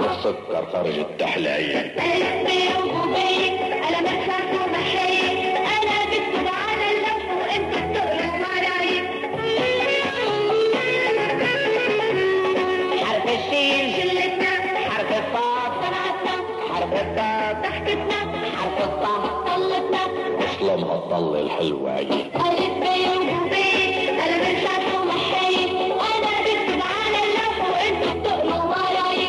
والسكر خرج التحلية. ألف ب وب أنا مرساكم بحي، أنا بكتب على اللف وأنتوا بتقروا وراي. حرف الشين شلتنا، حرف الصاد صنعتنا، حرف الضاد ضحكتنا، حرف الطاء طلتنا، اصلها الطل الحلوة. ألف ب وب أنا مرساكم بحي، أنا بكتب على اللف وأنتوا بتقروا وراي.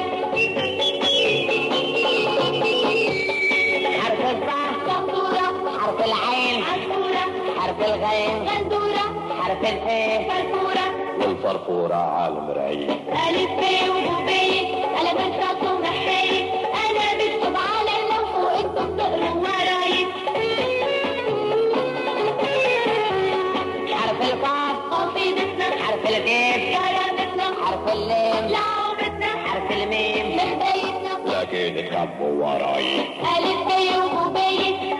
حرف الظهر صبورة، حرف العين عصفورة، حرف الغين غندورة، حرف الف فرفورة، والفرفورة عالم رايق. ألف ب وب أنا برساكم بحي، أنا بكتب على اللوح وأنتوا بتقروا وراي. حرف القاف قصيدتنا، حرف الكاف كرامتنا، حرف اللام لعوبتنا، حرف الميم لهدايتنا، لكن تخبوا وراي. ألف ب وب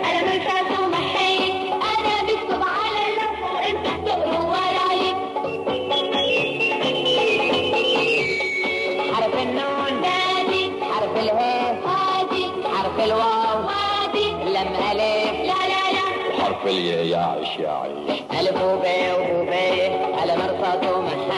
أنا برساكم بحي، أنا بكتب على اللوح وأنتوا بتقروا وراي. حرف النون نادي، حرف الهاء هادي، حرف الواو وادي، لم ألف لا لا لا، وحرف الياء يعيش يعيش. ألف وب وب على مرصاد ومحي.